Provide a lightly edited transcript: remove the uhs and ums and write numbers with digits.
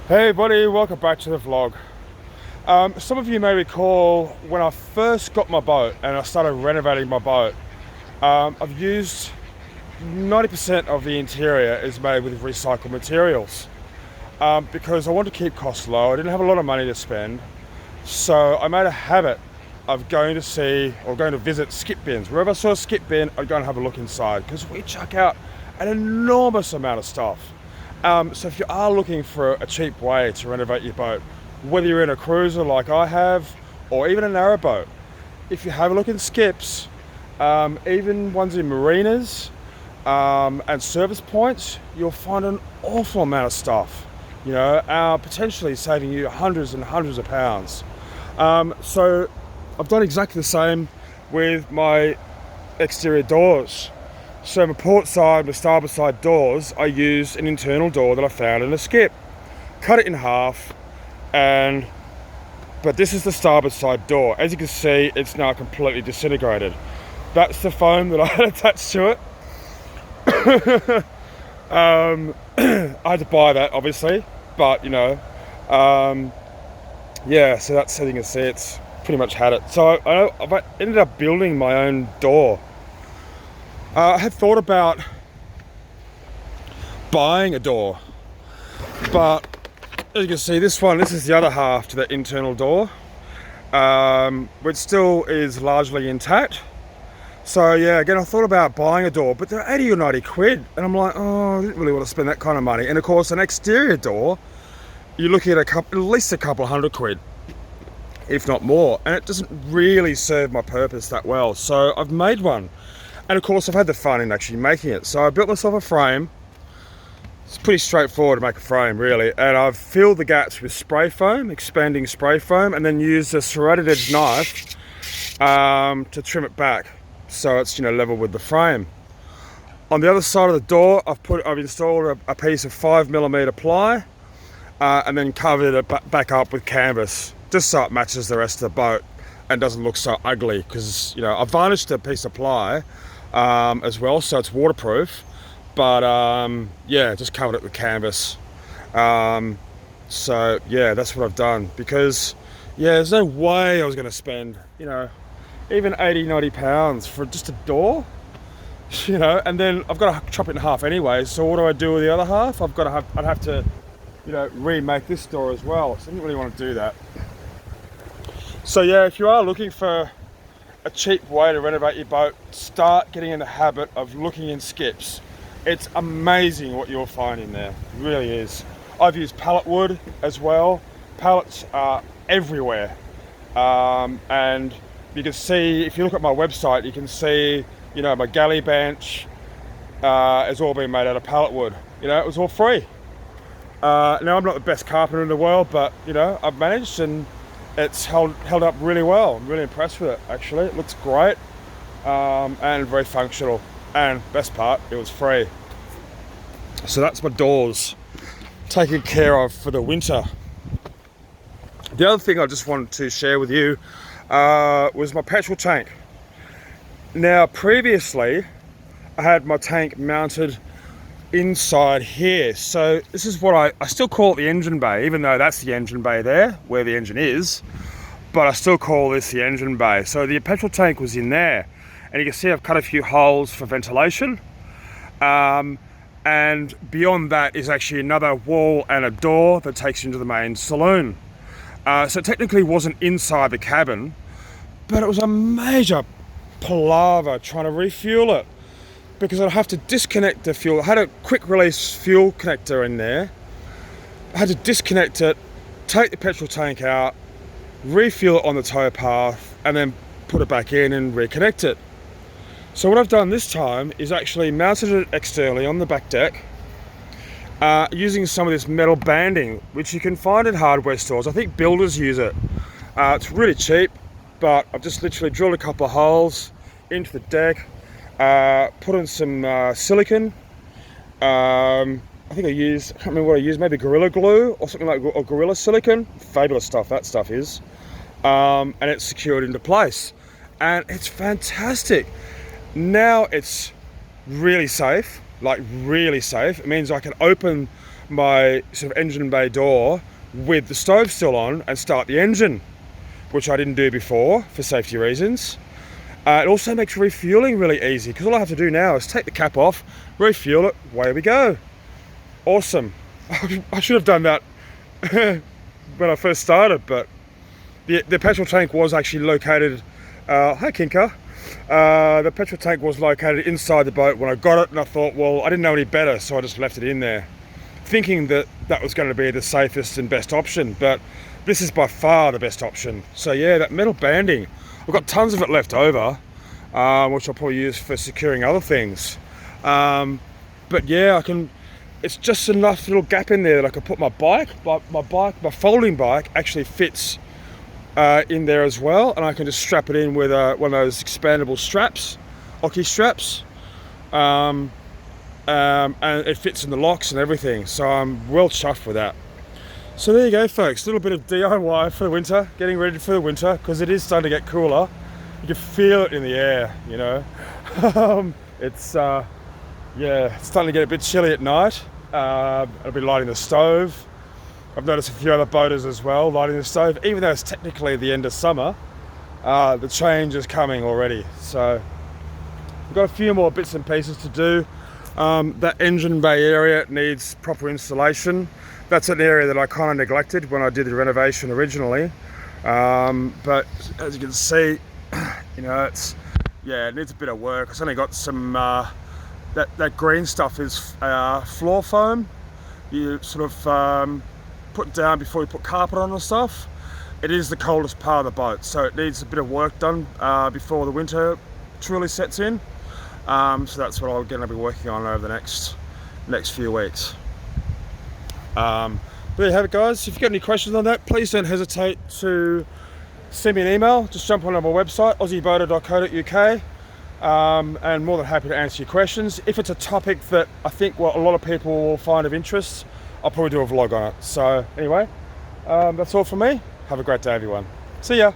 Hey buddy, welcome back to the vlog. Some of you may recall when I first got my boat and I started renovating my boat, I've used 90% of the interior is made with recycled materials because I wanted to keep costs low. I didn't have a lot of money to spend, so I made a habit of going to see or going to visit skip bins. Wherever I saw a skip bin, I'd go and have a look inside because we chuck out an enormous amount of stuff. So if you are looking for a cheap way to renovate your boat, whether you're in a cruiser like I have, or even a narrowboat, if you have a look in skips, even ones in marinas and service points, you'll find an awful amount of stuff, potentially saving you hundreds and hundreds of pounds. So I've done exactly the same with my exterior doors. So my port side, my starboard side doors, I used an internal door that I found in a skip. Cut it in half, but this is the starboard side door. As you can see, it's now completely disintegrated. That's the foam that I had attached to it. I had to buy that, obviously, but yeah, so that's, as you can see, it's pretty much had it. So I've ended up building my own door. I had thought about buying a door, but as you can see, this is the other half to the internal door, which still is largely intact. So yeah, again, I thought about buying a door, but they're 80 or 90 quid, and I'm like, oh, I didn't really want to spend that kind of money. And of course, an exterior door, you're looking at at least a couple hundred quid, if not more, and it doesn't really serve my purpose that well. So I've made one. And of course, I've had the fun in actually making it. So I built myself a frame. It's pretty straightforward to make a frame, really. And I've filled the gaps with spray foam, expanding spray foam, and then used a serrated edge knife to trim it back so it's level with the frame. On the other side of the door, I've installed a piece of 5mm ply and then covered it back up with canvas, just so it matches the rest of the boat and doesn't look so ugly. Because I've varnished a piece of ply as well, so it's waterproof, but yeah, just covered it with canvas. So yeah, that's what I've done, because yeah, there's no way I was going to spend even 80-90 pounds for just a door, and then I've got to chop it in half anyway. So what do I do with the other half? I'd have to remake this door as well, so I didn't really want to do that. So yeah, if you are looking for a cheap way to renovate your boat, start getting in the habit of looking in skips. It's amazing what you'll find in there, it really is. I've used pallet wood as well. Pallets are everywhere, and you can see, if you look at my website, you can see my galley bench has all been made out of pallet wood. It was all free. Now, I'm not the best carpenter in the world, but I've managed, and it's held up really well. I'm really impressed with it, actually. It looks great, and very functional. And best part, it was free. So that's my doors taken care of for the winter. The other thing I just wanted to share with you was my petrol tank. Now, previously, I had my tank mounted inside here. So this is what I still call it the engine bay, even though that's the engine bay there where the engine is, but I still call this the engine bay. So the petrol tank was in there, and you can see I've cut a few holes for ventilation, and beyond that is actually another wall and a door that takes you into the main saloon. So it technically wasn't inside the cabin, but it was a major palaver trying to refuel it, because I'd have to disconnect the fuel. I had a quick release fuel connector in there. I had to disconnect it, take the petrol tank out, refuel it on the towpath, and then put it back in and reconnect it. So what I've done this time is actually mounted it externally on the back deck, using some of this metal banding, which you can find in hardware stores. I think builders use it. It's really cheap, but I've just literally drilled a couple of holes into the deck, put in some silicone. I think I can't remember what I used, maybe Gorilla Glue or something like, or Gorilla Silicone. Fabulous stuff, that stuff is. And it's secured into place. And it's fantastic. Now it's really safe, like really safe. It means I can open my sort of engine bay door with the stove still on and start the engine, which I didn't do before for safety reasons. It also makes refueling really easy because all I have to do now is take the cap off, refuel it, away we go. Awesome. I should have done that when I first started, but the petrol tank was actually located, hi Kinka, the petrol tank was located inside the boat when I got it, and I thought, well, I didn't know any better, so I just left it in there, thinking that that was going to be the safest and best option, but this is by far the best option. So yeah, that metal banding, I've got tons of it left over, which I'll probably use for securing other things. But yeah, it's just enough little gap in there that I can put my bike, my folding bike actually fits in there as well, and I can just strap it in with one of those expandable straps, hockey straps, and it fits in the locks and everything, so I'm well chuffed with that. So there you go folks, a little bit of DIY for the winter, getting ready for the winter, because it is starting to get cooler. You can feel it in the air, you know. Yeah, it's starting to get a bit chilly at night. I'll be lighting the stove. I've noticed a few other boaters as well lighting the stove, even though it's technically the end of summer. The change is coming already, so we've got a few more bits and pieces to do. That engine bay area needs proper installation. That's an area that I kind of neglected when I did the renovation originally, but as you can see, you know, it needs a bit of work. It's only got some that green stuff is floor foam. You sort of put down before you put carpet on and stuff. It is the coldest part of the boat, so it needs a bit of work done before the winter truly sets in. So that's what I'm going to be working on over the next few weeks. There you have it guys. If you've got any questions on that, please don't hesitate to send me an email. Just jump onto my website, aussieboater.co.uk, and more than happy to answer your questions. If it's a topic that I think a lot of people will find of interest, I'll probably do a vlog on it. So anyway, that's all from me. Have a great day everyone. See ya.